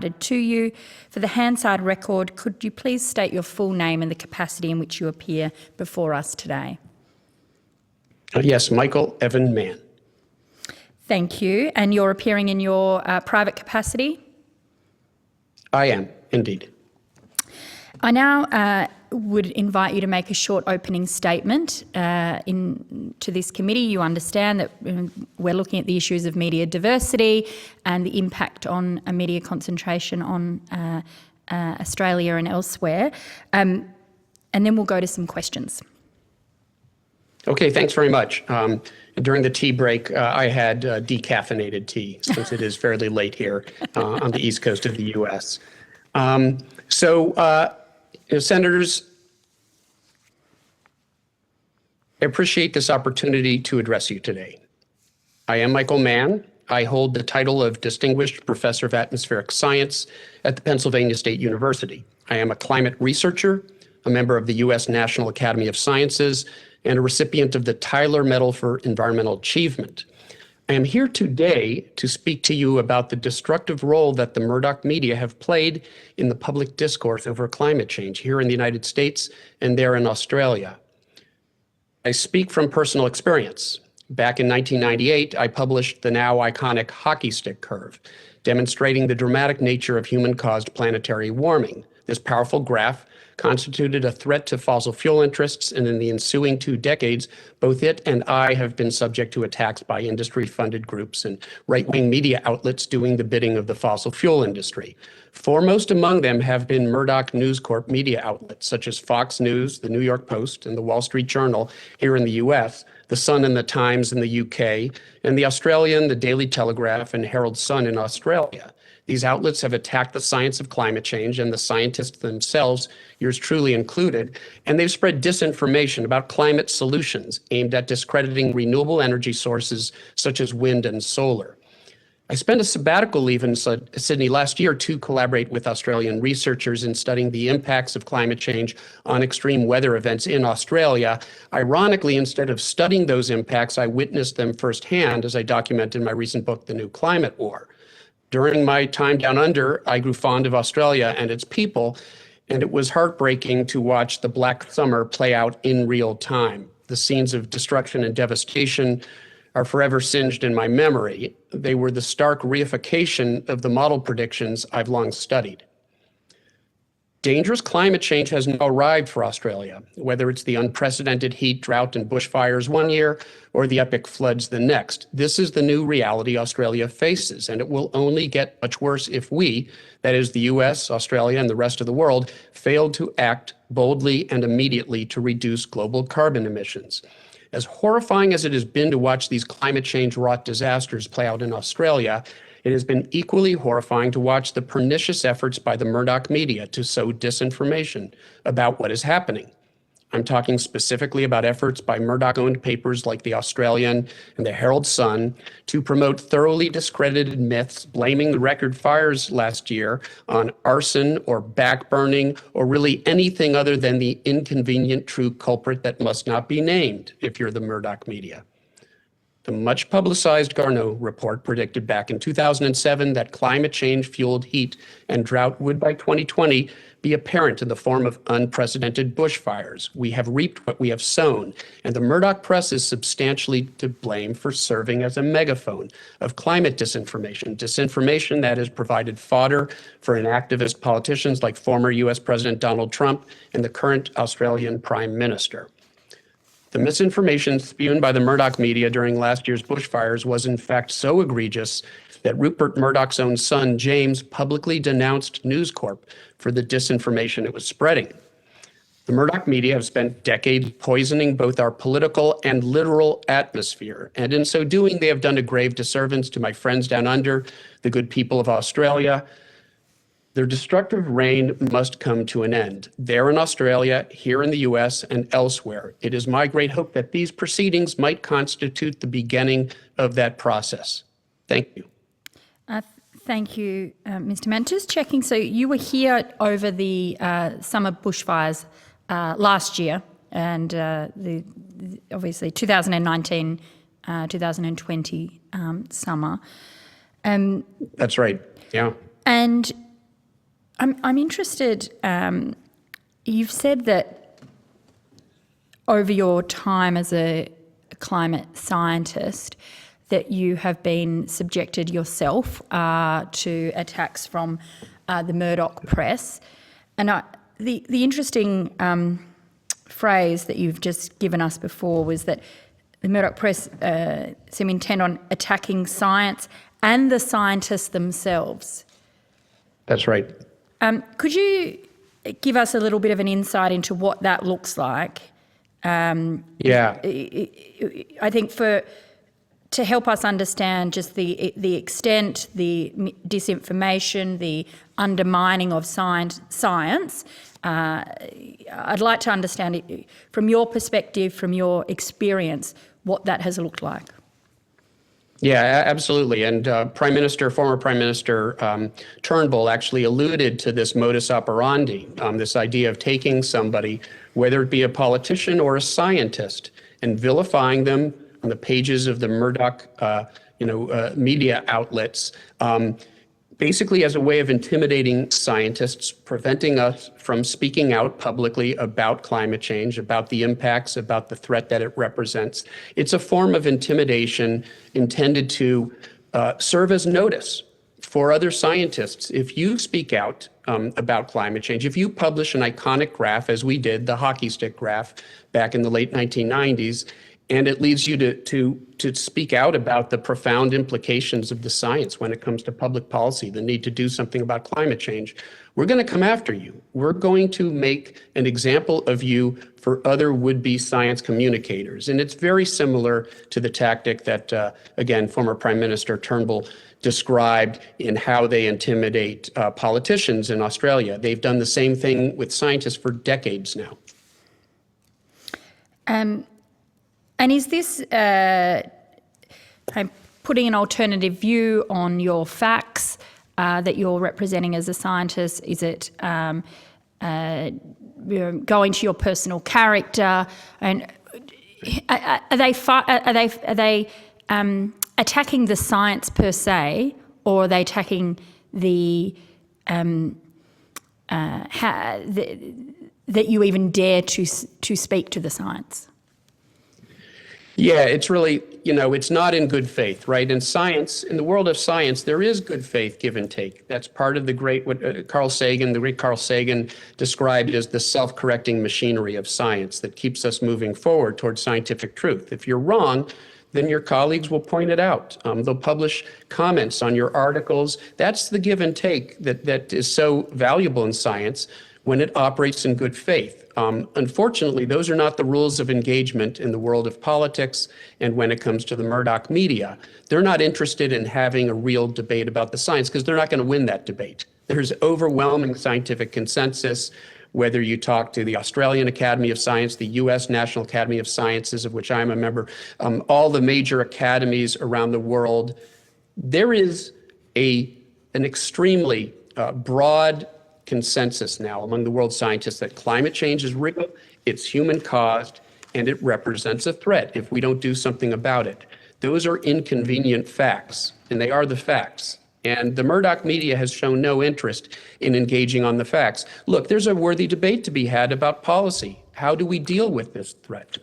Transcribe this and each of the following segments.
to you. For the Hansard record, could you please state your full name and the capacity in which you appear before us today? Yes, Michael Evan Mann. Thank you. And you're appearing in your private capacity? I am, indeed. I now would invite you to make a short opening statement to this committee. You understand that we're looking at the issues of media diversity and the impact on a media concentration on Australia and elsewhere. And then we'll go to some questions. Okay, thanks very much. During the tea break, I had decaffeinated tea since it is fairly late here on the east coast of the U.S. Senators, I appreciate this opportunity to address you today. I am Michael Mann. I hold the title of Distinguished Professor of Atmospheric Science at the Pennsylvania State University. I am a climate researcher, a member of the U.S. National Academy of Sciences, and a recipient of the Tyler Medal for Environmental Achievement. I am here today to speak to you about the destructive role that the Murdoch media have played in the public discourse over climate change here in the United States and there in Australia. I speak from personal experience. Back in 1998, I published the now iconic hockey stick curve, demonstrating the dramatic nature of human-caused planetary warming. This powerful graph constituted a threat to fossil fuel interests, and in the ensuing 2 decades, both it and I have been subject to attacks by industry-funded groups and right-wing media outlets doing the bidding of the fossil fuel industry. Foremost among them have been Murdoch News Corp media outlets, such as Fox News, the New York Post, and the Wall Street Journal here in the US, the Sun and the Times in the UK, and the Australian, the Daily Telegraph, and Herald Sun in Australia. These outlets have attacked the science of climate change and the scientists themselves, yours truly included, and they've spread disinformation about climate solutions aimed at discrediting renewable energy sources such as wind and solar. I spent a sabbatical leave in Sydney last year to collaborate with Australian researchers in studying the impacts of climate change on extreme weather events in Australia. Ironically, instead of studying those impacts, I witnessed them firsthand as I document in my recent book, The New Climate War. During my time down under, I grew fond of Australia and its people, and it was heartbreaking to watch the Black Summer play out in real time. The scenes of destruction and devastation are forever singed in my memory. They were the stark reification of the model predictions I've long studied. Dangerous climate change has now arrived for Australia, whether it's the unprecedented heat, drought, and bushfires one year or the epic floods the next. This is the new reality Australia faces, and it will only get much worse if we, that is the US, Australia, and the rest of the world, fail to act boldly and immediately to reduce global carbon emissions. As horrifying as it has been to watch these climate change-wrought disasters play out in Australia, it has been equally horrifying to watch the pernicious efforts by the Murdoch media to sow disinformation about what is happening. I'm talking specifically about efforts by Murdoch-owned papers like The Australian and the Herald Sun to promote thoroughly discredited myths, blaming the record fires last year on arson or backburning or really anything other than the inconvenient true culprit that must not be named if you're the Murdoch media. The much publicized Garneau report predicted back in 2007 that climate change fueled heat and drought would by 2020 be apparent in the form of unprecedented bushfires. We have reaped what we have sown, and the Murdoch press is substantially to blame for serving as a megaphone of climate disinformation that has provided fodder for inactivist politicians like former US President Donald Trump and the current Australian Prime Minister. The misinformation spewed by the Murdoch media during last year's bushfires was in fact so egregious that Rupert Murdoch's own son, James, publicly denounced News Corp for the disinformation it was spreading. The Murdoch media have spent decades poisoning both our political and literal atmosphere, and in so doing, they have done a grave disservice to my friends down under, the good people of Australia. Their destructive reign must come to an end. There in Australia, here in the US, and elsewhere. It is my great hope that these proceedings might constitute the beginning of that process. Thank you. Thank you, Mr. Mann. Just checking, so you were here over the summer bushfires last year, and obviously 2019, 2020 summer. That's right, yeah. And I'm interested, you've said that over your time as a climate scientist that you have been subjected yourself to attacks from the Murdoch press. And the interesting phrase that you've just given us before was that the Murdoch press seem intent on attacking science and the scientists themselves. That's right. Could you give us a little bit of an insight into what that looks like? Yeah. I think to help us understand just the extent, the disinformation, the undermining of science, I'd like to understand it from your perspective, from your experience, what that has looked like. Yeah, absolutely. And former Prime Minister Turnbull actually alluded to this modus operandi, this idea of taking somebody, whether it be a politician or a scientist, and vilifying them on the pages of the Murdoch, media outlets, basically as a way of intimidating scientists, preventing us from speaking out publicly about climate change, about the impacts, about the threat that it represents. It's a form of intimidation intended to serve as notice for other scientists. If you speak out about climate change, if you publish an iconic graph, as we did, the hockey stick graph back in the late 1990s, and it leads you to speak out about the profound implications of the science when it comes to public policy, the need to do something about climate change, we're going to come after you. We're going to make an example of you for other would-be science communicators. And it's very similar to the tactic that, again, former Prime Minister Turnbull described in how they intimidate politicians in Australia. They've done the same thing with scientists for decades now. And is this putting an alternative view on your facts that you're representing as a scientist? Is it going to your personal character? And are they attacking the science per se, or are they attacking that you even dare to speak to the science? Yeah, it's really, it's not in good faith, right? In science, in the world of science, there is good faith, give and take. That's part of the great, what the great Carl Sagan described as the self-correcting machinery of science that keeps us moving forward towards scientific truth. If you're wrong, then your colleagues will point it out. They'll publish comments on your articles. That's the give and take that is so valuable in science when it operates in good faith. Unfortunately, those are not the rules of engagement in the world of politics and when it comes to the Murdoch media. They're not interested in having a real debate about the science because they're not going to win that debate. There's overwhelming scientific consensus, whether you talk to the Australian Academy of Science, the US National Academy of Sciences, of which I'm a member, all the major academies around the world. There is an extremely broad consensus now among the world scientists that climate change is real, it's human caused, and it represents a threat if we don't do something about it. Those are inconvenient facts, and they are the facts. And the Murdoch media has shown no interest in engaging on the facts. Look, there's a worthy debate to be had about policy. How do we deal with this threat?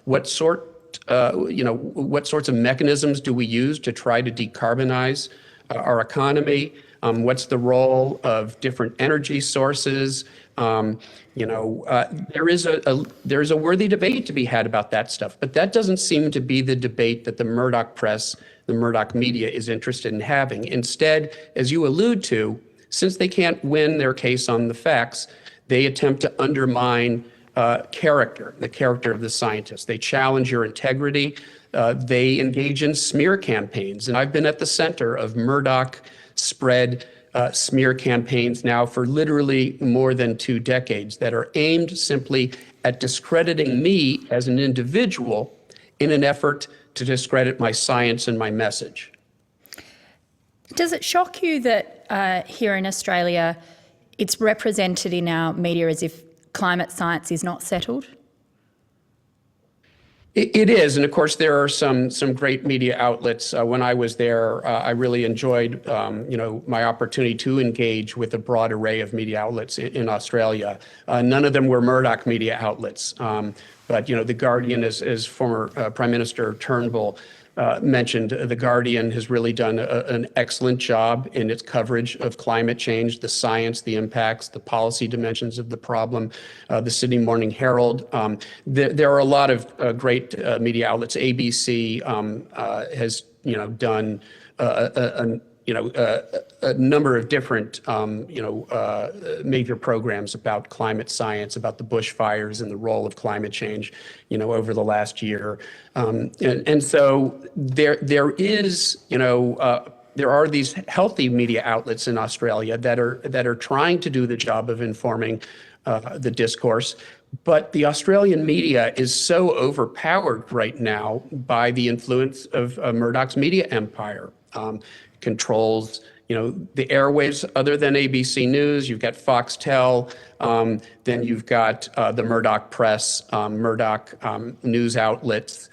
What sorts of mechanisms do we use to try to decarbonize our economy? What's the role of different energy sources? There is a worthy debate to be had about that stuff, but that doesn't seem to be the debate that the Murdoch press, the Murdoch media is interested in having. Instead, as you allude to, since they can't win their case on the facts, they attempt to undermine the character of the scientist. They challenge your integrity. They engage in smear campaigns, and I've been at the center of Murdoch spread smear campaigns now for literally more than 2 decades that are aimed simply at discrediting me as an individual in an effort to discredit my science and my message. Does it shock you that here in Australia it's represented in our media as if climate science is not settled? It is, and of course, there are some great media outlets. When I was there, I really enjoyed, my opportunity to engage with a broad array of media outlets in Australia. None of them were Murdoch media outlets, but The Guardian, as former Prime Minister Turnbull mentioned, The Guardian has really done an excellent job in its coverage of climate change, the science, the impacts, the policy dimensions of the problem. The Sydney Morning Herald. There are a lot of great media outlets. ABC has done a number of different major programs about climate science, about the bushfires and the role of climate change, over the last year. And so there are these healthy media outlets in Australia that are trying to do the job of informing the discourse. But the Australian media is so overpowered right now by the influence of Murdoch's media empire. Controls, the airwaves other than ABC News. You've got Foxtel, then you've got the Murdoch Press, Murdoch news outlets.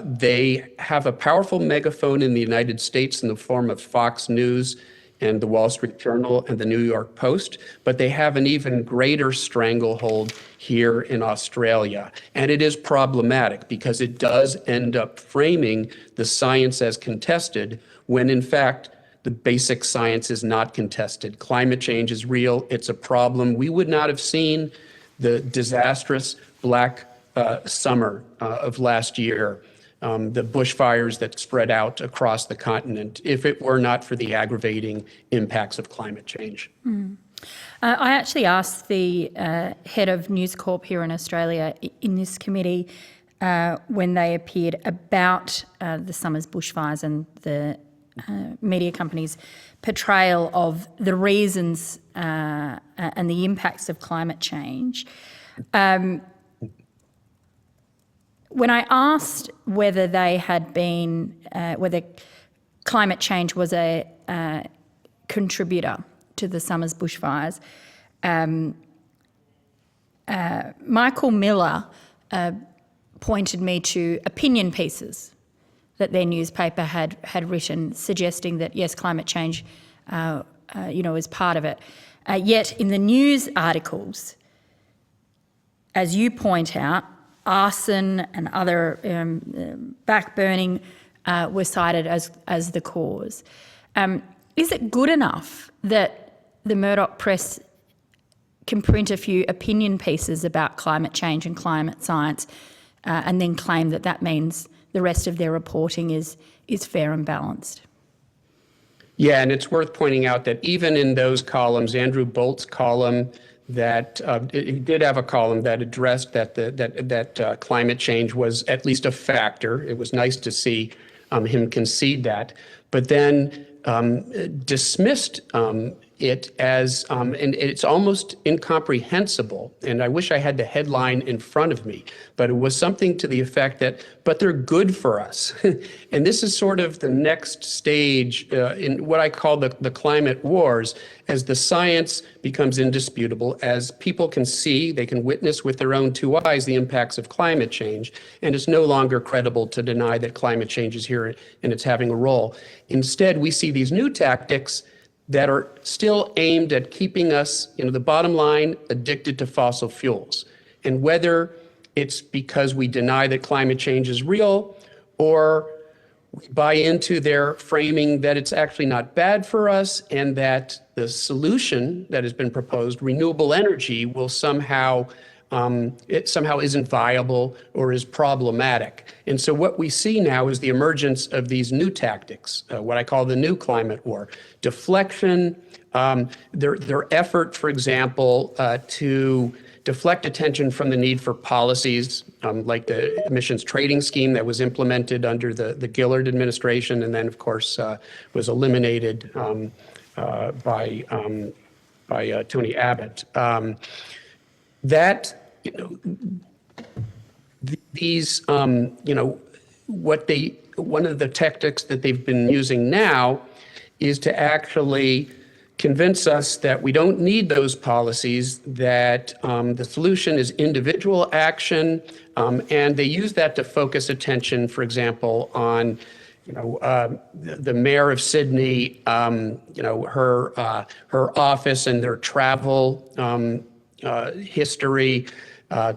They have a powerful megaphone in the United States in the form of Fox News and the Wall Street Journal and the New York Post, but they have an even greater stranglehold here in Australia. And it is problematic because it does end up framing the science as contested when in fact the basic science is not contested. Climate change is real, it's a problem. We would not have seen the disastrous black summer of last year, the bushfires that spread out across the continent, if it were not for the aggravating impacts of climate change. I actually asked the head of News Corp here in Australia in this committee when they appeared about the summer's bushfires and the media companies' portrayal of the reasons and the impacts of climate change. When I asked whether they had been, whether climate change was a contributor to the summer's bushfires, Michael Miller pointed me to opinion pieces that their newspaper had written, suggesting that yes, climate change, is part of it. Yet in the news articles, as you point out, arson and other backburning were cited as the cause. Is it good enough that the Murdoch press can print a few opinion pieces about climate change and climate science and then claim that that means the rest of their reporting is fair and balanced? Yeah, and it's worth pointing out that even in those columns, Andrew Bolt's column, that he did have a column that addressed that climate change was at least a factor. It was nice to see him concede that, but then dismissed it as, and it's almost incomprehensible. And I wish I had the headline in front of me, but it was something to the effect that, but they're good for us. And this is sort of the next stage in what I call the climate wars, as the science becomes indisputable, as people can see, they can witness with their own two eyes the impacts of climate change, and it's no longer credible to deny that climate change is here and it's having a role. Instead, we see these new tactics that are still aimed at keeping us, the bottom line, addicted to fossil fuels. And whether it's because we deny that climate change is real, or we buy into their framing that it's actually not bad for us, and that the solution that has been proposed, renewable energy, will somehow it somehow isn't viable or is problematic. And so what we see now is the emergence of these new tactics, what I call the new climate war. Deflection, their effort, for example, to deflect attention from the need for policies like the emissions trading scheme that was implemented under the Gillard administration, and then, of course, was eliminated by Tony Abbott. These, one of the tactics that they've been using now is to actually convince us that we don't need those policies, that the solution is individual action, and they use that to focus attention, for example, on the mayor of Sydney, her office and their travel history.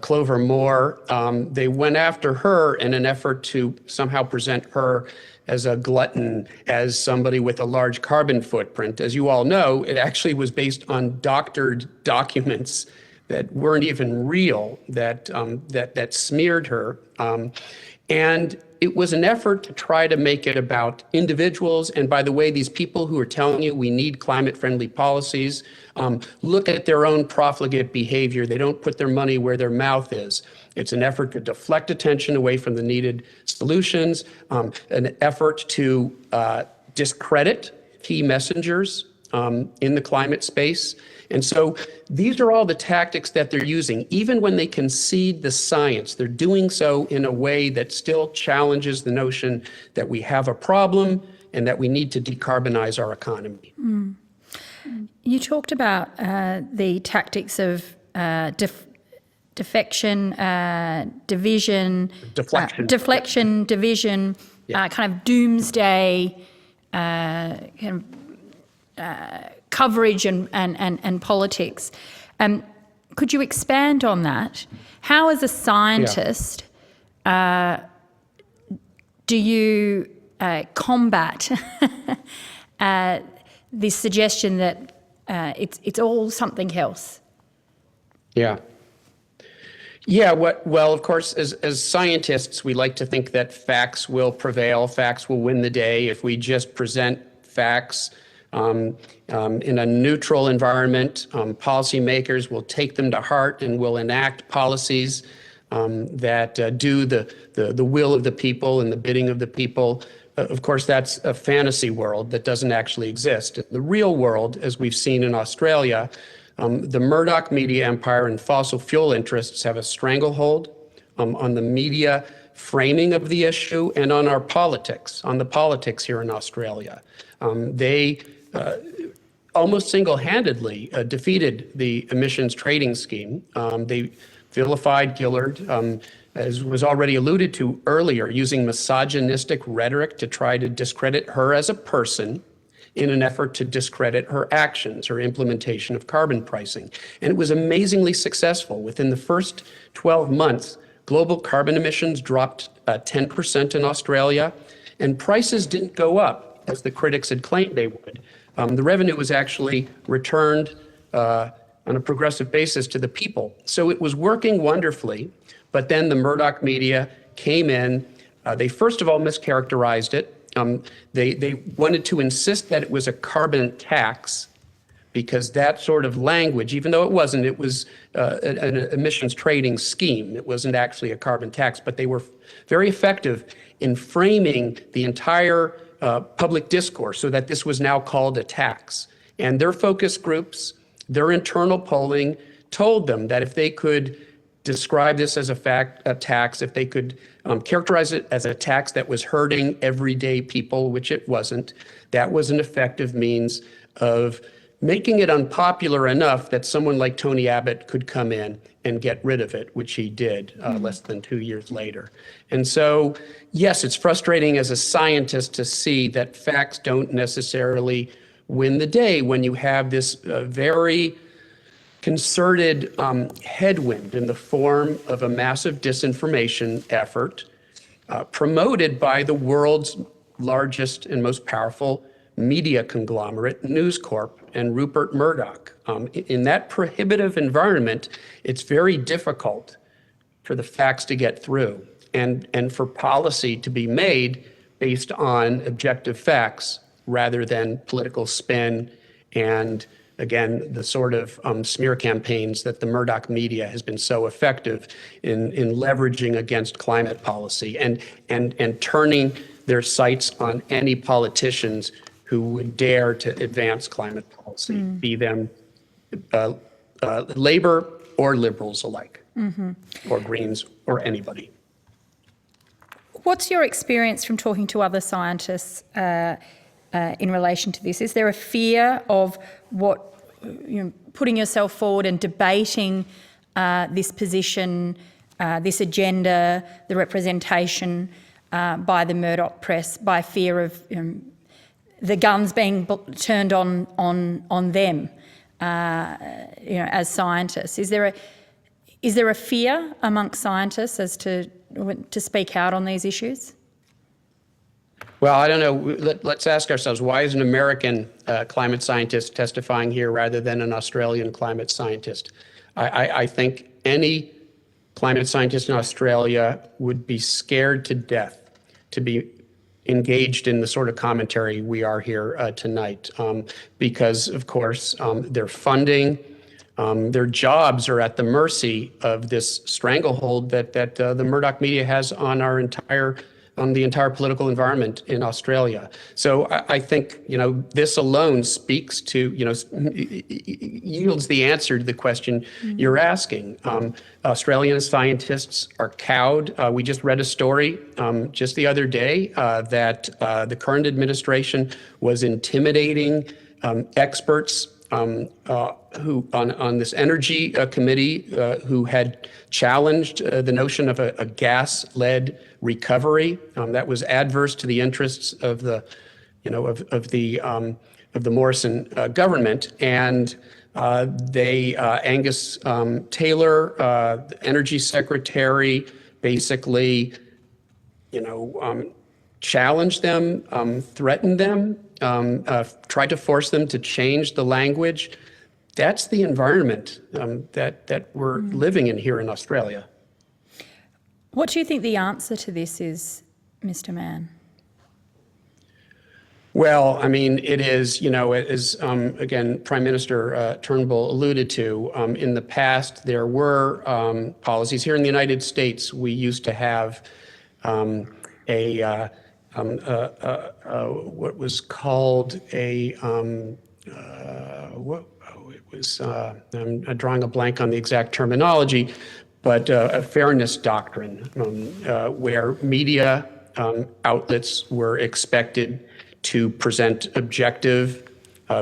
Clover Moore, they went after her in an effort to somehow present her as a glutton, as somebody with a large carbon footprint. As you all know, it actually was based on doctored documents that weren't even real, that smeared her. And it was an effort to try to make it about individuals. And by the way, these people who are telling you we need climate-friendly policies, look at their own profligate behavior. They don't put their money where their mouth is. It's an effort to deflect attention away from the needed solutions, an effort to discredit key messengers in the climate space. And so these are all the tactics that they're using. Even when they concede the science, they're doing so in a way that still challenges the notion that we have a problem and that we need to decarbonize our economy. Mm. You talked about the tactics of deflection, division, division, kind of doomsday, coverage and politics. Could you expand on that? How, as a scientist, do you combat this suggestion that it's all something else? Well, of course, as scientists, we like to think that facts will prevail, facts will win the day. If we just present facts in a neutral environment, policymakers will take them to heart and will enact policies that do the will of the people and the bidding of the people. Of course, that's a fantasy world that doesn't actually exist. In the real world, as we've seen in Australia, the Murdoch media empire and fossil fuel interests have a stranglehold on the media framing of the issue and on our politics, on the politics here in Australia. They almost single-handedly defeated the emissions trading scheme. They vilified Gillard, as was already alluded to earlier, using misogynistic rhetoric to try to discredit her as a person in an effort to discredit her actions, her implementation of carbon pricing. And it was amazingly successful. Within the first 12 months, global carbon emissions dropped 10% in Australia, and prices didn't go up as the critics had claimed they would. The revenue was actually returned on a progressive basis to the people. So it was working wonderfully, but then the Murdoch media came in. They first of all mischaracterized it. They wanted to insist that it was a carbon tax, because that sort of language, even though it wasn't, it was an emissions trading scheme. It wasn't actually a carbon tax, but they were very effective in framing the entire public discourse so that this was now called a tax. And their focus groups, their internal polling told them that if they could describe this as a tax, if they could characterize it as a tax that was hurting everyday people, which it wasn't, that was an effective means of making it unpopular enough that someone like Tony Abbott could come in and get rid of it, which he did less than 2 years later. And so, yes, it's frustrating as a scientist to see that facts don't necessarily win the day when you have this very concerted headwind in the form of a massive disinformation effort promoted by the world's largest and most powerful media conglomerate, News Corp, and Rupert Murdoch. In that prohibitive environment, it's very difficult for the facts to get through and for policy to be made based on objective facts rather than political spin and, again, the sort of smear campaigns that the Murdoch media has been so effective in leveraging against climate policy and turning their sights on any politicians who would dare to advance climate policy, be them Labor or Liberals alike, or Greens or anybody. What's your experience from talking to other scientists in relation to this? Is there a fear of putting yourself forward and debating this position, this agenda, the representation by the Murdoch press, by fear of the guns being turned on them, as scientists? Is there a fear amongst scientists as to speak out on these issues? Well, I don't know. Let's ask ourselves, why is an American climate scientist testifying here rather than an Australian climate scientist? I think any climate scientist in Australia would be scared to death to be engaged in the sort of commentary we are here tonight, because, of course, their funding, their jobs are at the mercy of this stranglehold that the Murdoch media has on the entire political environment in Australia. So I think, this alone speaks to, yields the answer to the question you're asking. Australian scientists are cowed. We just read a story just the other day that the current administration was intimidating experts who on this energy committee who had challenged the notion of a gas-led recovery that was adverse to the interests of the Morrison government, and Angus Taylor, the energy secretary, basically challenged them, threatened them, tried to force them to change the language. That's the environment that we're living in here in Australia. What do you think the answer to this is, Mr. Mann? Well, I mean, it is, as again, Prime Minister Turnbull alluded to, in the past there were policies. Here in the United States, we used to have what was called I'm drawing a blank on the exact terminology, but a fairness doctrine where media outlets were expected to present objective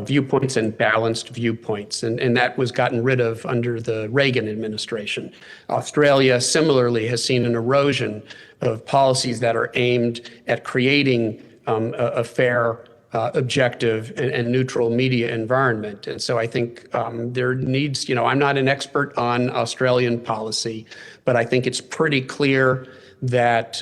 viewpoints and balanced viewpoints, and that was gotten rid of under the Reagan administration. Australia similarly has seen an erosion of policies that are aimed at creating a fair, objective, and neutral media environment. And so I think there needs, I'm not an expert on Australian policy, but I think it's pretty clear that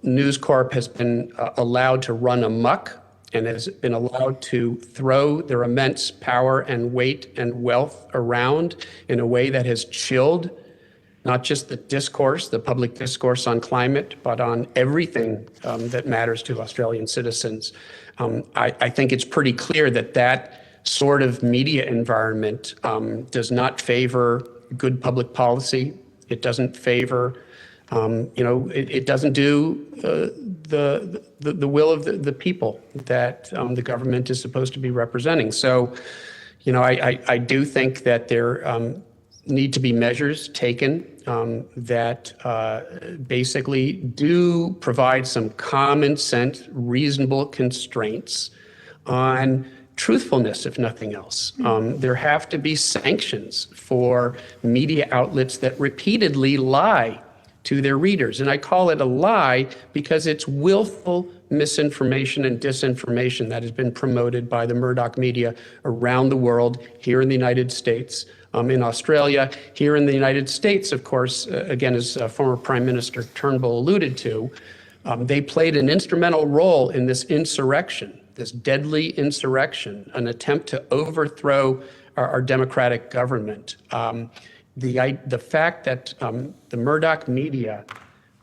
News Corp has been allowed to run amok and has been allowed to throw their immense power and weight and wealth around in a way that has chilled not just the discourse, the public discourse on climate, but on everything that matters to Australian citizens. I think it's pretty clear that sort of media environment does not favor good public policy. It doesn't favor, it doesn't do the will of the people that the government is supposed to be representing. So, I do think that there need to be measures taken that basically do provide some common sense, reasonable constraints on truthfulness, if nothing else. There have to be sanctions for media outlets that repeatedly lie to their readers. And I call it a lie because it's willful misinformation and disinformation that has been promoted by the Murdoch media around the world, here in the United States, in Australia, here in the United States, of course, again, as former Prime Minister Turnbull alluded to, they played an instrumental role in this insurrection, this deadly insurrection, an attempt to overthrow our democratic government. The fact that the Murdoch media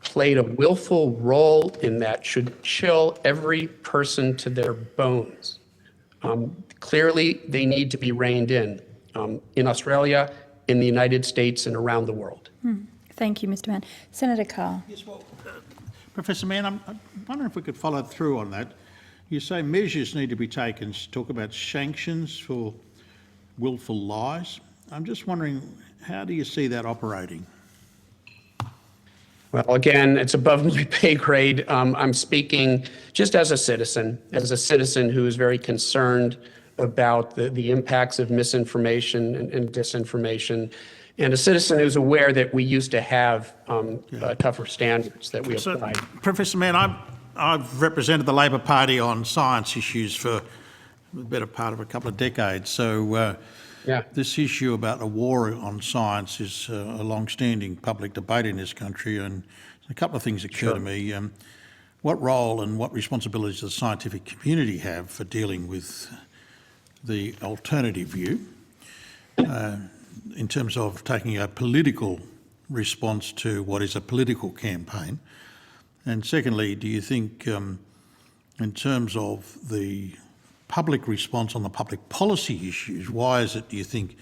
played a willful role in that should chill every person to their bones. Clearly, they need to be reined in Australia, in the United States, and around the world. Thank you, Mr. Mann. Senator Carr. Yes, well, Professor Mann, I'm wondering if we could follow through on that. You say measures need to be taken, talk about sanctions for willful lies. I'm just wondering, how do you see that operating? Well, again, it's above my pay grade. I'm speaking just as a citizen who is very concerned about the impacts of misinformation and disinformation, and a citizen who's aware that we used to have tougher standards that we So, applied. Professor Mann, I've represented the Labor Party on science issues for the better part of a couple of decades. So this issue about a war on science is a long-standing public debate in this country, and a couple of things occur to me. What role and what responsibilities does the scientific community have for dealing with the alternative view in terms of taking a political response to what is a political campaign? And secondly, do you think in terms of the public response on the public policy issues, why is it, do you think,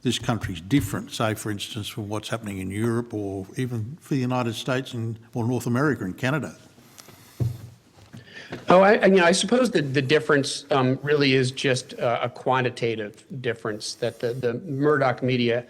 this country's different, say, for instance, from what's happening in Europe or even for the United States or North America and Canada? Oh, I suppose that the difference really is just a quantitative difference, that the Murdoch media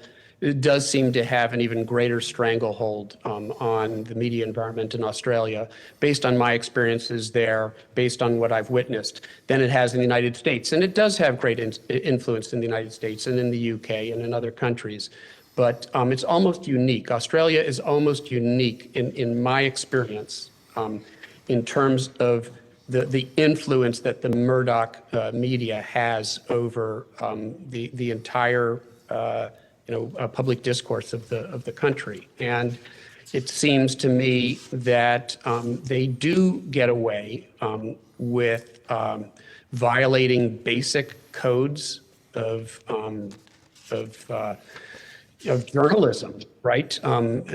does seem to have an even greater stranglehold on the media environment in Australia, based on my experiences there, based on what I've witnessed, than it has in the United States. And it does have great influence in the United States and in the UK and in other countries. But it's almost unique. Australia is almost unique in my experience in terms of the influence that the Murdoch media has over the entire public discourse of the country. And it seems to me that they do get away with violating basic codes of journalism, right? Some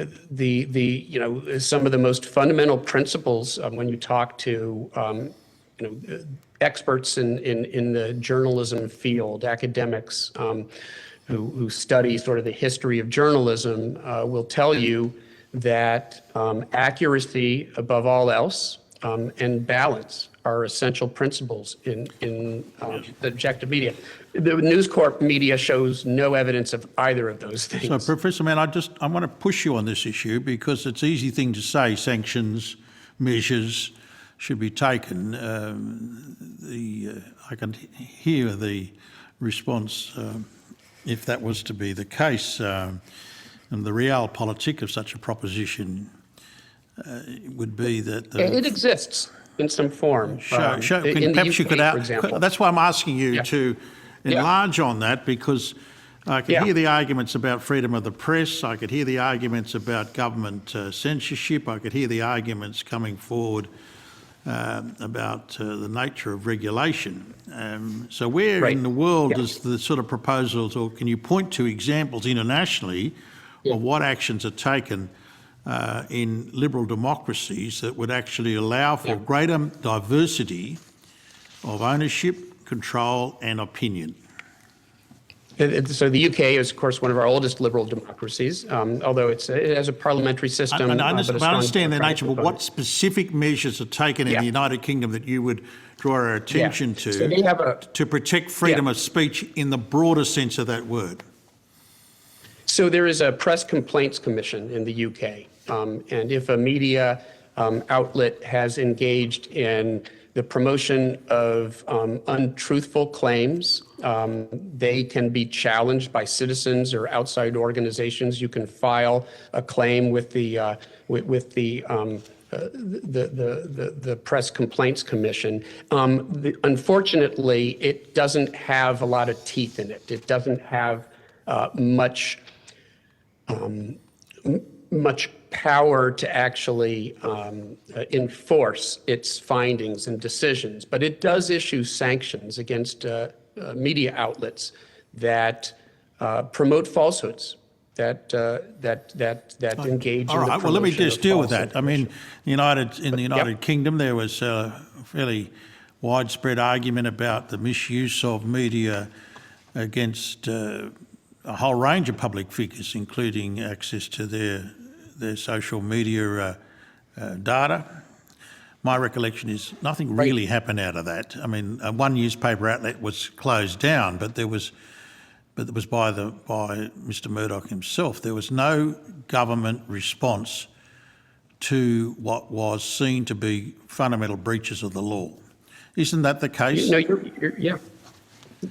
of the most fundamental principles when you talk to experts in the journalism field, academics who study sort of the history of journalism will tell you that accuracy above all else and balance are essential principles in the objective media. The News Corp media shows no evidence of either of those things. So, Professor Mann, I want to push you on this issue because it's an easy thing to say sanctions, measures should be taken. I can hear the response if that was to be the case. And the realpolitik of such a proposition would be that... it exists in some form. Perhaps you could... for example. That's why I'm asking you to enlarge on that, because I could hear the arguments about freedom of the press, I could hear the arguments about government censorship, I could hear the arguments coming forward about the nature of regulation. So where in the world is the sort of proposals, or can you point to examples internationally of what actions are taken in liberal democracies that would actually allow for greater diversity of ownership, control and opinion? So the UK is, of course, one of our oldest liberal democracies, although it has a parliamentary system. I understand the nature, but what specific measures are taken in the United Kingdom that you would draw our attention to, so they have to protect freedom of speech in the broader sense of that word? So there is a press complaints commission in the UK, and if a media outlet has engaged in the promotion of untruthful claims, they can be challenged by citizens or outside organizations. You can file a claim with the Press Complaints Commission. Unfortunately, it doesn't have a lot of teeth in it. It doesn't have much power to actually enforce its findings and decisions, but it does issue sanctions against media outlets that promote falsehoods, that engage. All right. Well, let me just deal with that. I mean, in the United Kingdom, there was a fairly widespread argument about the misuse of media against a whole range of public figures, including access to their social media data. My recollection is nothing really happened out of that. I mean, one newspaper outlet was closed down, but it was by Mr. Murdoch himself. There was no government response to what was seen to be fundamental breaches of the law. Isn't that the case? No,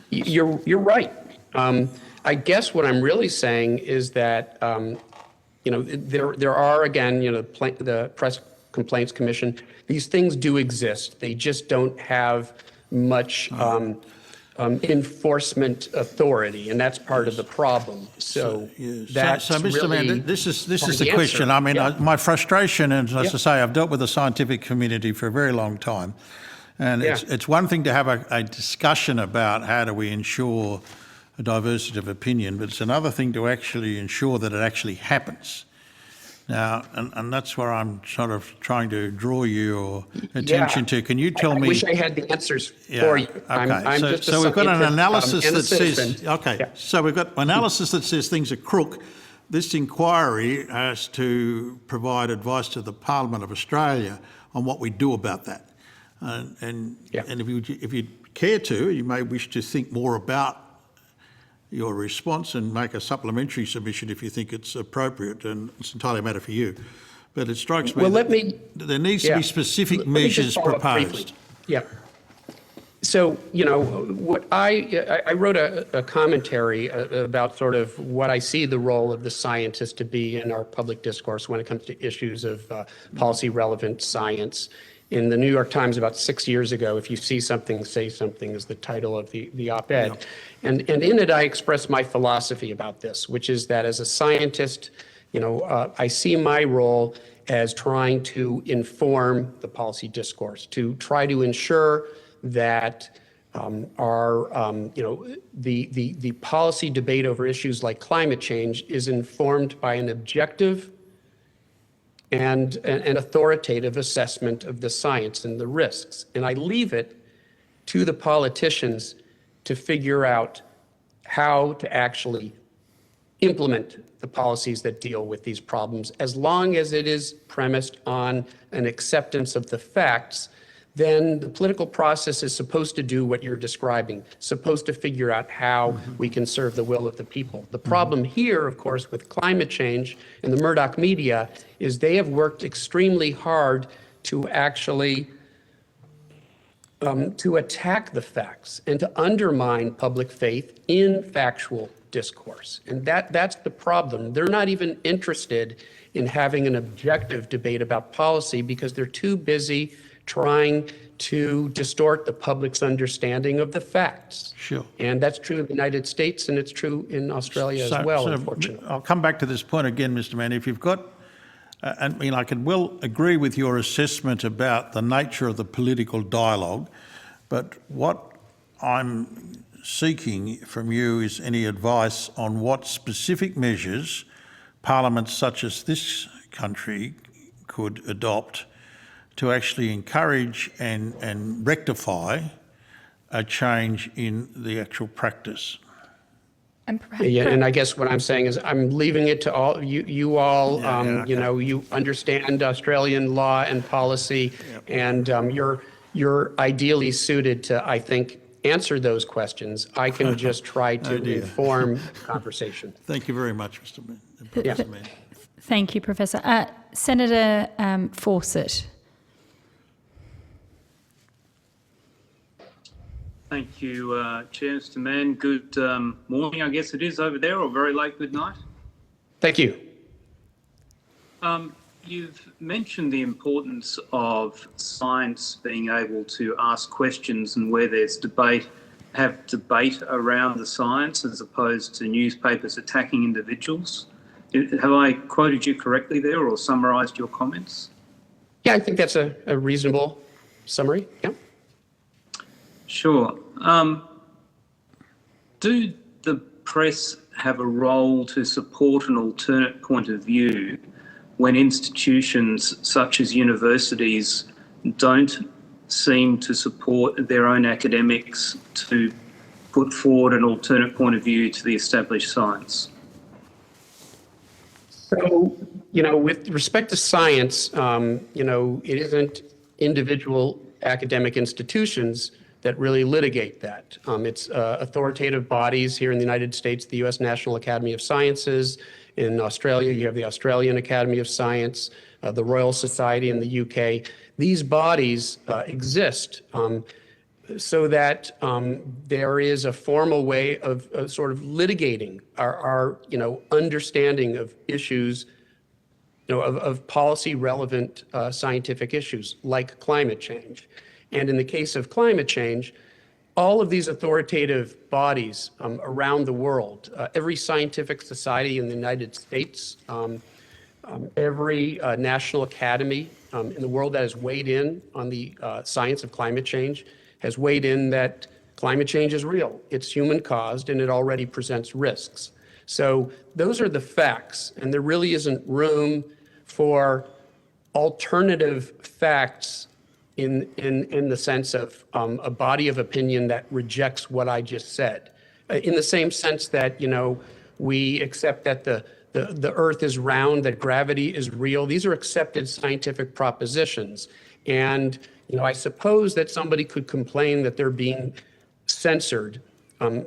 you're right. I guess what I'm really saying is that there are, again, the Press Complaints Commission. These things do exist. They just don't have much enforcement authority, and that's part of the problem. So that's Mr. really Mann, this is the answer. question. I mean, Yeah. my frustration, and as I say, I've dealt with the scientific community for a very long time, and it's one thing to have a discussion about how do we ensure a diversity of opinion, but it's another thing to actually ensure that it actually happens. Now, and that's where I'm sort of trying to draw your attention to. Can you tell me? I wish I had the answers for you. Okay. I'm just a so we've got an analysis and a that says, citizen. So we've got analysis that says things are crook. This inquiry has to provide advice to the Parliament of Australia on what we do about that. And if you care to, you may wish to think more about your response and make a supplementary submission if you think it's appropriate, and it's entirely a matter for you. But it strikes me that there needs to be specific measures proposed. Yeah. So, what I wrote a commentary about sort of what I see the role of the scientist to be in our public discourse when it comes to issues of policy relevant science. In the New York Times about 6 years ago, "If you see something, say something" is the title of the op-ed. Yep. And in it, I express my philosophy about this, which is that as a scientist, I see my role as trying to inform the policy discourse, to try to ensure that the policy debate over issues like climate change is informed by an objective and an authoritative assessment of the science and the risks. And I leave it to the politicians to figure out how to actually implement the policies that deal with these problems. As long as it is premised on an acceptance of the facts, then the political process is supposed to do what you're describing, supposed to figure out how we can serve the will of the people. The problem here, of course, with climate change and the Murdoch media is they have worked extremely hard to actually to attack the facts and to undermine public faith in factual discourse. And that's the problem. They're not even interested in having an objective debate about policy because they're too busy trying to distort the public's understanding of the facts. Sure. And that's true in the United States, and it's true in Australia as well, unfortunately. I'll come back to this point again, Mr. Mann. If you've got, I can well agree with your assessment about the nature of the political dialogue, but what I'm seeking from you is any advice on what specific measures parliaments such as this country could adopt to actually encourage and rectify a change in the actual practice. And I guess what I'm saying is I'm leaving it to all you all. You understand Australian law and policy, and you're ideally suited to, I think, answer those questions. I can just try to inform conversation. Thank you very much, Mr. Mann. Thank you, Professor. Senator Fawcett. Thank you, Chair, Mr. Mann. Good morning, I guess it is over there, or very late good night. Thank you. You've mentioned the importance of science being able to ask questions and where there's debate, have debate around the science as opposed to newspapers attacking individuals. Have I quoted you correctly there or summarised your comments? Yeah, I think that's a reasonable summary. Yeah. Sure. Do the press have a role to support an alternate point of view when institutions such as universities don't seem to support their own academics to put forward an alternate point of view to the established science? So, with respect to science, it isn't individual academic institutions that really litigate that. It's authoritative bodies here in the United States, the U.S. National Academy of Sciences. In Australia, you have the Australian Academy of Science. the Royal Society in the UK. These bodies exist so that there is a formal way of sort of litigating our understanding of issues, of policy relevant scientific issues like climate change. And in the case of climate change, all of these authoritative bodies around the world, every scientific society in the United States, every national academy in the world that has weighed in on the science of climate change has weighed in that climate change is real, it's human caused, and it already presents risks. So those are the facts, and there really isn't room for alternative facts in the sense of a body of opinion that rejects what I just said. In the same sense that, we accept that the earth is round, that gravity is real. These are accepted scientific propositions. And, I suppose that somebody could complain that they're being censored.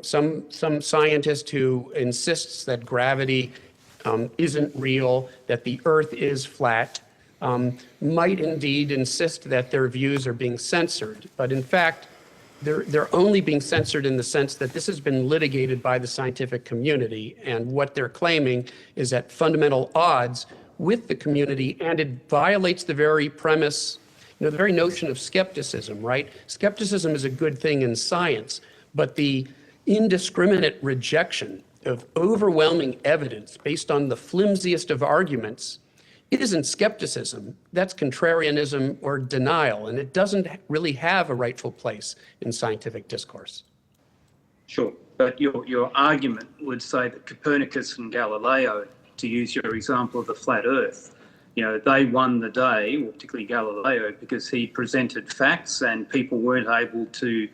Some scientist who insists that gravity isn't real, that the earth is flat, might indeed insist that their views are being censored. But in fact, they're only being censored in the sense that this has been litigated by the scientific community. And what they're claiming is at fundamental odds with the community, and it violates the very premise, the very notion of skepticism, right? Skepticism is a good thing in science, but the indiscriminate rejection of overwhelming evidence based on the flimsiest of arguments isn't skepticism, that's contrarianism or denial, and it doesn't really have a rightful place in scientific discourse. Sure, but your argument would say that Copernicus and Galileo, to use your example of the flat earth, they won the day, or particularly Galileo, because he presented facts and people weren't able to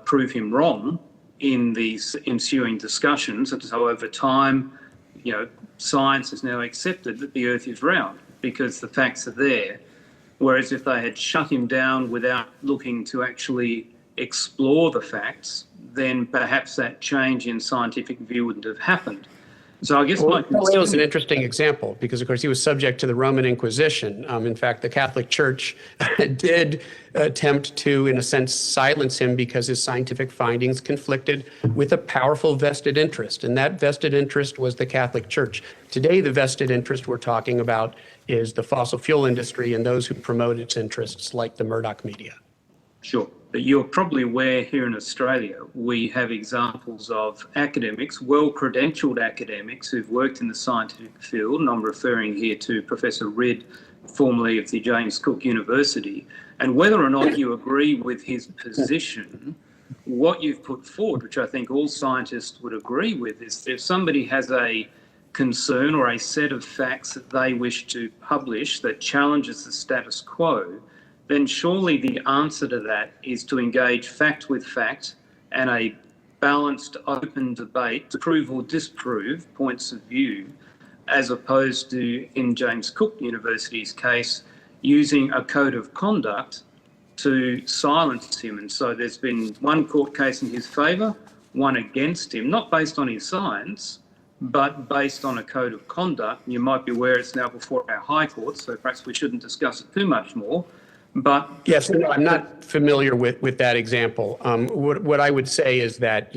prove him wrong in these ensuing discussions. And so over time, science has now accepted that the earth is round because the facts are there. Whereas if they had shut him down without looking to actually explore the facts, then perhaps that change in scientific view wouldn't have happened. So I guess Galileo is an interesting example because, of course, he was subject to the Roman Inquisition. In fact, the Catholic Church did attempt to, in a sense, silence him because his scientific findings conflicted with a powerful vested interest, and that vested interest was the Catholic Church. Today, the vested interest we're talking about is the fossil fuel industry and those who promote its interests, like the Murdoch media. Sure. But you're probably aware here in Australia, we have examples of academics, well-credentialed academics who've worked in the scientific field, and I'm referring here to Professor Ridd, formerly of the James Cook University, and whether or not you agree with his position, what you've put forward, which I think all scientists would agree with, is that if somebody has a concern or a set of facts that they wish to publish that challenges the status quo, then surely the answer to that is to engage fact with fact and a balanced, open debate to prove or disprove points of view, as opposed to, in James Cook University's case, using a code of conduct to silence him. And so there's been one court case in his favour, one against him, not based on his science, but based on a code of conduct. You might be aware it's now before our High Court, so perhaps we shouldn't discuss it too much more. But yes, no, I'm not familiar with that example. What I would say is that,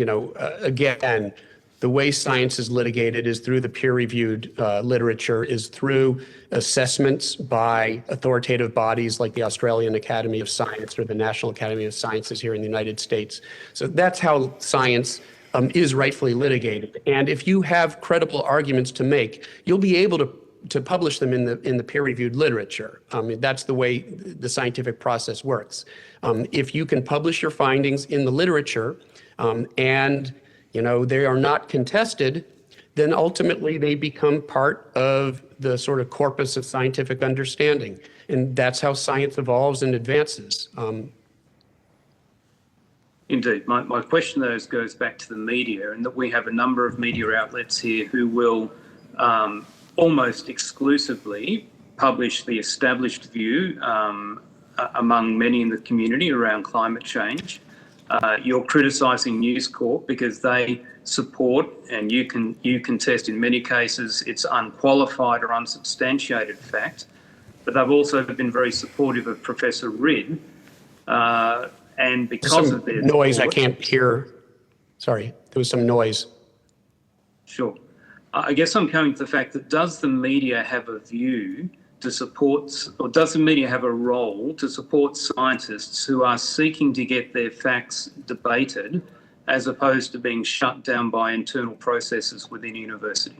again, the way science is litigated is through the peer-reviewed literature, is through assessments by authoritative bodies like the Australian Academy of Science or the National Academy of Sciences here in the United States. So that's how science is rightfully litigated. And if you have credible arguments to make, you'll be able to publish them in the peer-reviewed literature. That's the way the scientific process works. If you can publish your findings in the literature and they are not contested, then ultimately they become part of the sort of corpus of scientific understanding. And that's how science evolves and advances. Indeed. My question, though, goes back to the media, and that we have a number of media outlets here who will almost exclusively publish the established view among many in the community around climate change. You're criticising News Corp because they support, and you contest in many cases, it's unqualified or unsubstantiated fact. but they've also been very supportive of Professor Ridd, and because Some of their noise I support, can't hear. Sorry, there was some noise. Sure. I guess I'm coming to the fact that does the media have a view to support, or does the media have a role to support scientists who are seeking to get their facts debated as opposed to being shut down by internal processes within a university?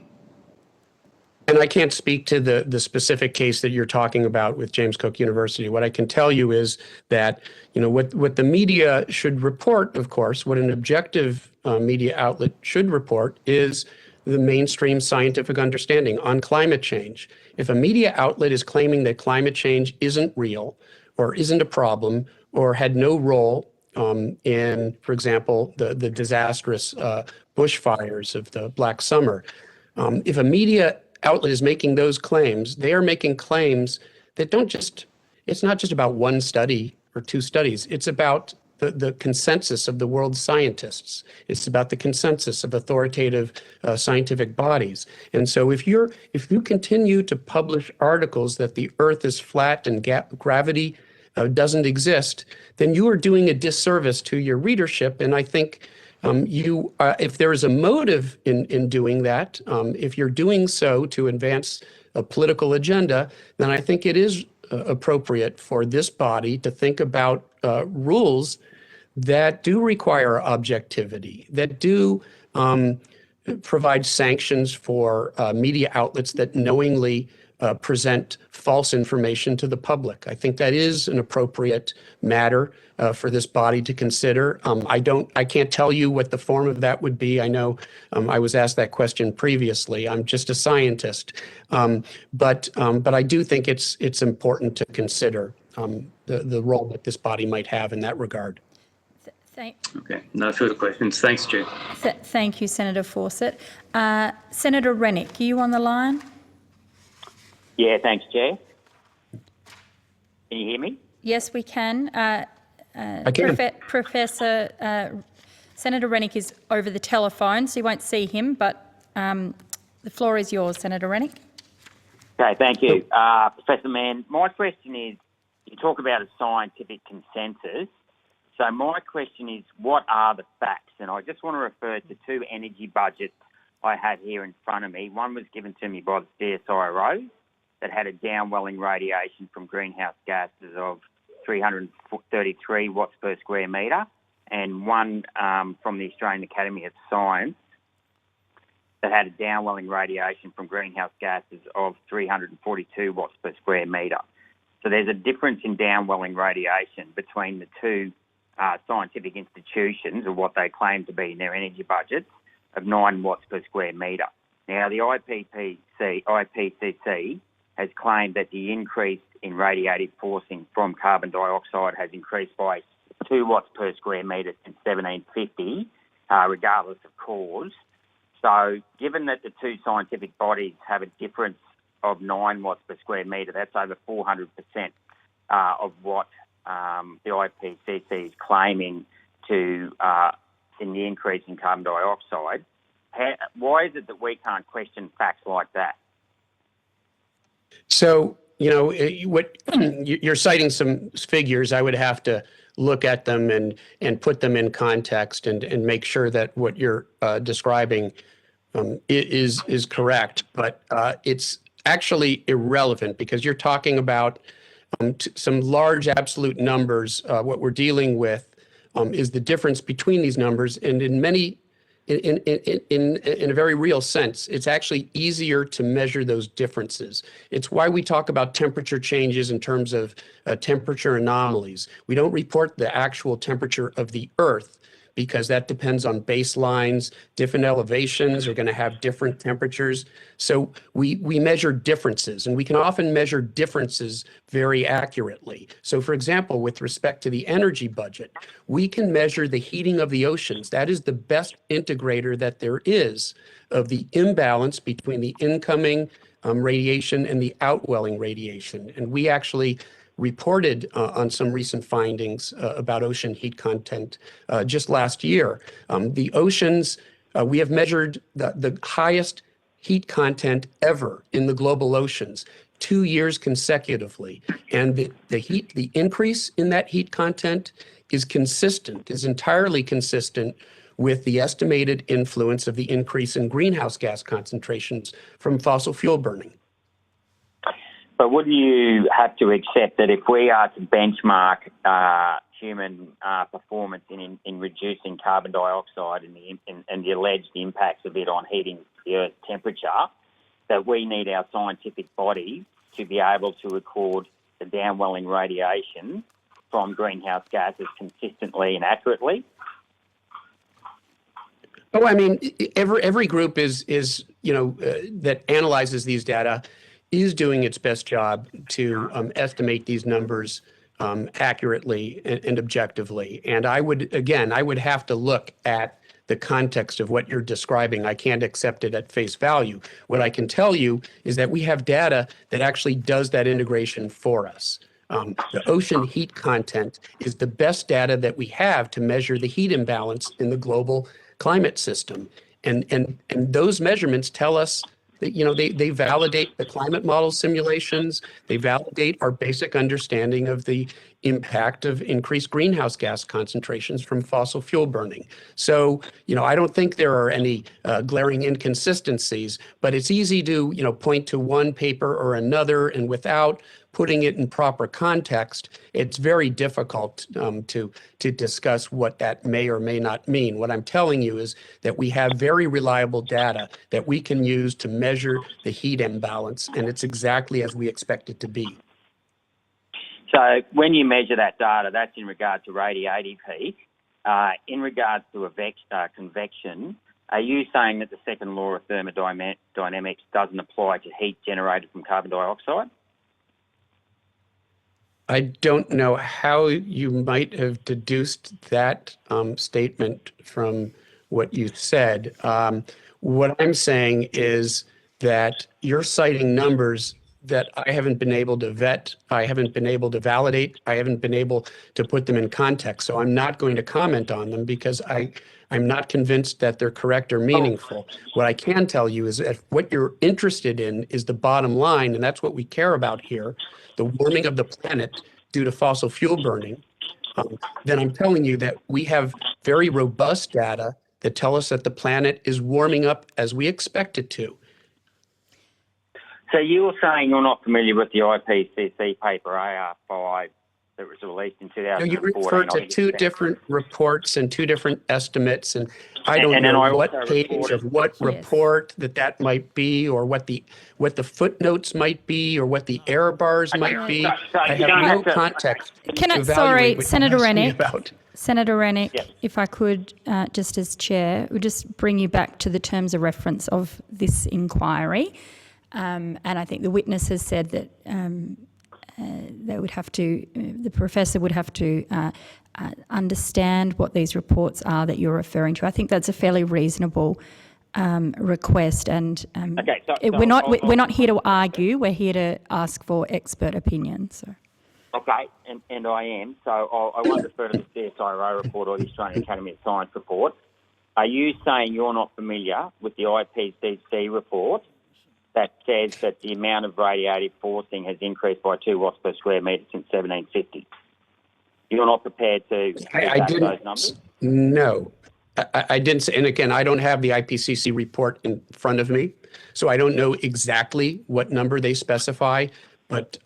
And I can't speak to the specific case that you're talking about with James Cook University. What I can tell you is that, what the media should report, of course, what an objective media outlet should report is the mainstream scientific understanding on climate change. If a media outlet is claiming that climate change isn't real or isn't a problem or had no role in, for example, the disastrous bushfires of the Black Summer, if a media outlet is making those claims, they are making claims that it's not just about one study or two studies. It's about the consensus of the world's scientists. It's about the consensus of authoritative scientific bodies. And so if you continue to publish articles that the Earth is flat and gravity doesn't exist, then you are doing a disservice to your readership. And I think if there is a motive in doing that, if you're doing so to advance a political agenda, then I think it is appropriate for this body to think about rules that do require objectivity, that do provide sanctions for media outlets that knowingly present false information to the public. I think that is an appropriate matter for this body to consider. I can't tell you what the form of that would be. I know I was asked that question previously. I'm just a scientist, but I do think it's important to consider the role that this body might have in that regard. Okay, no further questions. Thanks, Chair. Thank you, Senator Fawcett. Senator Rennick, are you on the line? Yeah, thanks, Chair. Can you hear me? Yes, we can. I can. Professor Senator Rennick is over the telephone, so you won't see him, but the floor is yours, Senator Rennick. Okay, thank you. Professor Mann, my question is, you talk about a scientific consensus. So my question is, what are the facts? And I just want to refer to two energy budgets I have here in front of me. One was given to me by the CSIRO that had a downwelling radiation from greenhouse gases of 333 watts per square metre, and one from the Australian Academy of Science that had a downwelling radiation from greenhouse gases of 342 watts per square metre. So there's a difference in downwelling radiation between the two scientific institutions, or what they claim to be in their energy budgets, of 9 watts per square metre. Now, the IPCC has claimed that the increase in radiative forcing from carbon dioxide has increased by 2 watts per square metre since 1750, regardless of cause. So given that the two scientific bodies have a difference of 9 watts per square metre, that's over 400% of what the IPCC is claiming to in the increase in carbon dioxide. Why is it that we can't question facts like that? So, what you're citing some figures. I would have to look at them and put them in context and make sure that what you're describing is correct. But it's actually irrelevant because you're talking about some large absolute numbers. What we're dealing with is the difference between these numbers, and in a very real sense, it's actually easier to measure those differences. It's why we talk about temperature changes in terms of temperature anomalies. We don't report the actual temperature of the Earth because that depends on baselines. Different elevations are going to have different temperatures. So we measure differences, and we can often measure differences very accurately. So for example, with respect to the energy budget, we can measure the heating of the oceans. That is the best integrator that there is of the imbalance between the incoming radiation and the outwelling radiation. And we actually reported on some recent findings about ocean heat content just last year. The oceans, we have measured the highest heat content ever in the global oceans, 2 years consecutively. And the increase in that heat content is entirely consistent with the estimated influence of the increase in greenhouse gas concentrations from fossil fuel burning. But wouldn't you have to accept that if we are to benchmark human performance in reducing carbon dioxide and the alleged impacts of it on heating the Earth's temperature, that we need our scientific body to be able to record the downwelling radiation from greenhouse gases consistently and accurately? Oh, I mean, every group is that analyzes these data is doing its best job to estimate these numbers accurately and objectively. And I would have to look at the context of what you're describing. I can't accept it at face value. What I can tell you is that we have data that actually does that integration for us. The ocean heat content is the best data that we have to measure the heat imbalance in the global climate system. And those measurements tell us that, they validate the climate model simulations. They validate our basic understanding of the impact of increased greenhouse gas concentrations from fossil fuel burning. So, I don't think there are any glaring inconsistencies, but it's easy to, point to one paper or another, and without putting it in proper context, it's very difficult to discuss what that may or may not mean. What I'm telling you is that we have very reliable data that we can use to measure the heat imbalance, and it's exactly as we expect it to be. So when you measure that data, that's in regard to radiative heat. In regards to convection, are you saying that the second law of thermodynamics doesn't apply to heat generated from carbon dioxide? I don't know how you might have deduced that statement from what you said. What I'm saying is that you're citing numbers that I haven't been able to vet, I haven't been able to validate, I haven't been able to put them in context. So I'm not going to comment on them because I'm not convinced that they're correct or meaningful. What I can tell you is that what you're interested in is the bottom line, and that's what we care about here, the warming of the planet due to fossil fuel burning. Then I'm telling you that we have very robust data that tell us that the planet is warming up as we expect it to. So you were saying you're not familiar with the IPCC paper AR5 that was released in 2014. You refer to two different reports and two different estimates, and I don't know what page of what report that might be, or what the footnotes might be, or what the error bars might be. I have no context. Sorry, Senator Rennick. Senator Rennick, if I could, just as chair, would just bring you back to the terms of reference of this inquiry. And I think the witness has said that the professor would have to understand what these reports are that you're referring to. I think that's a fairly reasonable request, and we're not here to argue. We're here to ask for expert opinion. So. Okay, and I am. So I won't refer to the CSIRO report or the Australian Academy of Science report. Are you saying you're not familiar with the IPCC report that says that the amount of radiative forcing has increased by 2 watts per square metre since 1750? You're not prepared to those numbers? No, I didn't say, and again, I don't have the IPCC report in front of me, so I don't know exactly what number they specify, but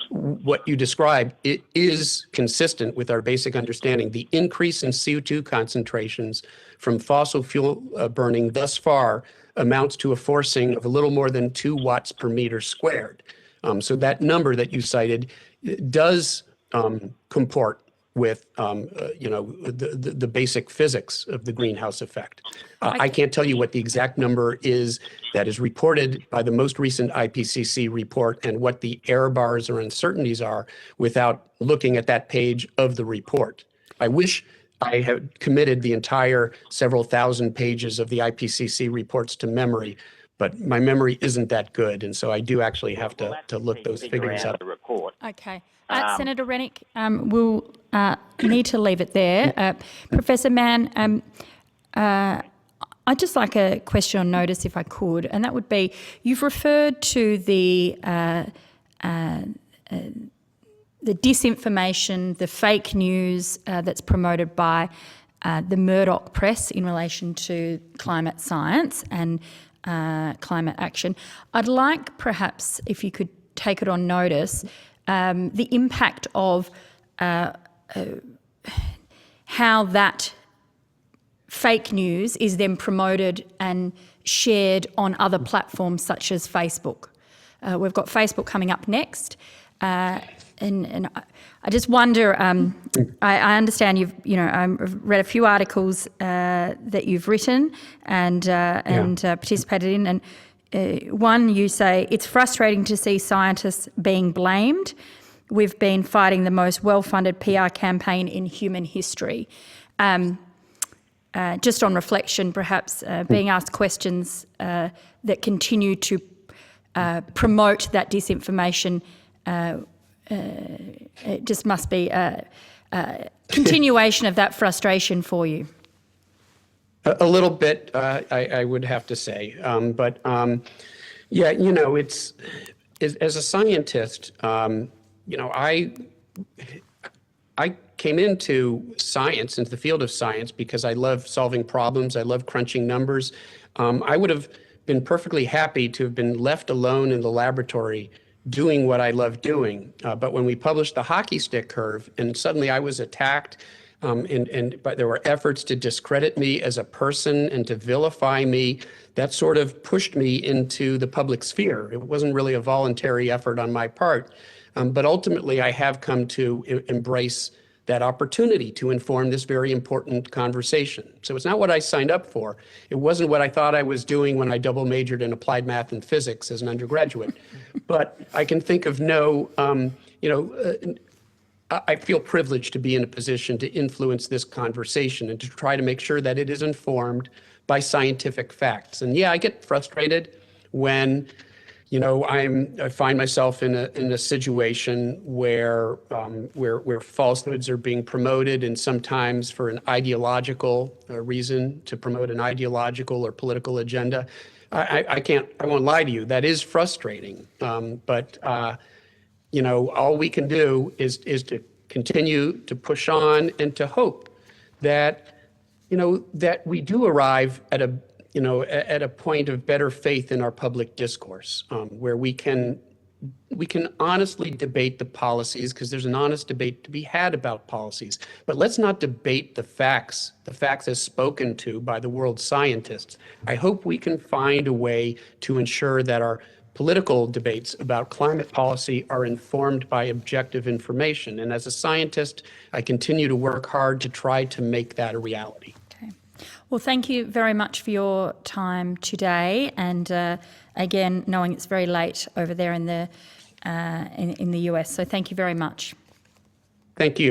what you described, it is consistent with our basic understanding. The increase in CO2 concentrations from fossil fuel burning thus far amounts to a forcing of a little more than 2 watts per meter squared. So that number that you cited does comport with the basic physics of the greenhouse effect. I can't tell you what the exact number is that is reported by the most recent IPCC report and what the error bars or uncertainties are without looking at that page of the report. I wish I had committed the entire several thousand pages of the IPCC reports to memory, but my memory isn't that good, and so I do actually have to look those figures up. Okay. Senator Rennick, we'll need to leave it there. Professor Mann, I'd just like a question on notice, if I could, and that would be, you've referred to the disinformation, the fake news that's promoted by the Murdoch press in relation to climate science and climate action. I'd like perhaps if you could take it on notice, the impact of how that fake news is then promoted and shared on other platforms such as Facebook. We've got Facebook coming up next, and I just wonder. I understand I've read a few articles that you've written and participated in, and one you say it's frustrating to see scientists being blamed. We've been fighting the most well-funded PR campaign in human history. Just on reflection, perhaps being asked questions that continue to promote that disinformation, it just must be a continuation of that frustration for you. A little bit, I would have to say. It's as a scientist, I came into science, into the field of science, because I love solving problems. I love crunching numbers. I would have been perfectly happy to have been left alone in the laboratory doing what I love doing. But when we published the hockey stick curve, and suddenly I was attacked, but there were efforts to discredit me as a person and to vilify me, that sort of pushed me into the public sphere. It wasn't really a voluntary effort on my part. But ultimately, I have come to embrace that opportunity to inform this very important conversation. So it's not what I signed up for. It wasn't what I thought I was doing when I double majored in applied math and physics as an undergraduate. But I can think of I feel privileged to be in a position to influence this conversation and to try to make sure that it is informed by scientific facts. And yeah, I get frustrated when I find myself in a situation where falsehoods are being promoted, and sometimes for an ideological reason, to promote an ideological or political agenda. I won't lie to you, that is frustrating. But all we can do is to continue to push on and to hope that that we do arrive at a point of better faith in our public discourse, where we can honestly debate the policies, because there's an honest debate to be had about policies. But let's not debate the facts as spoken to by the world's scientists. I hope we can find a way to ensure that our political debates about climate policy are informed by objective information. And as a scientist, I continue to work hard to try to make that a reality. Well, thank you very much for your time today, and again, knowing it's very late over there in the US. So thank you very much. Thank you.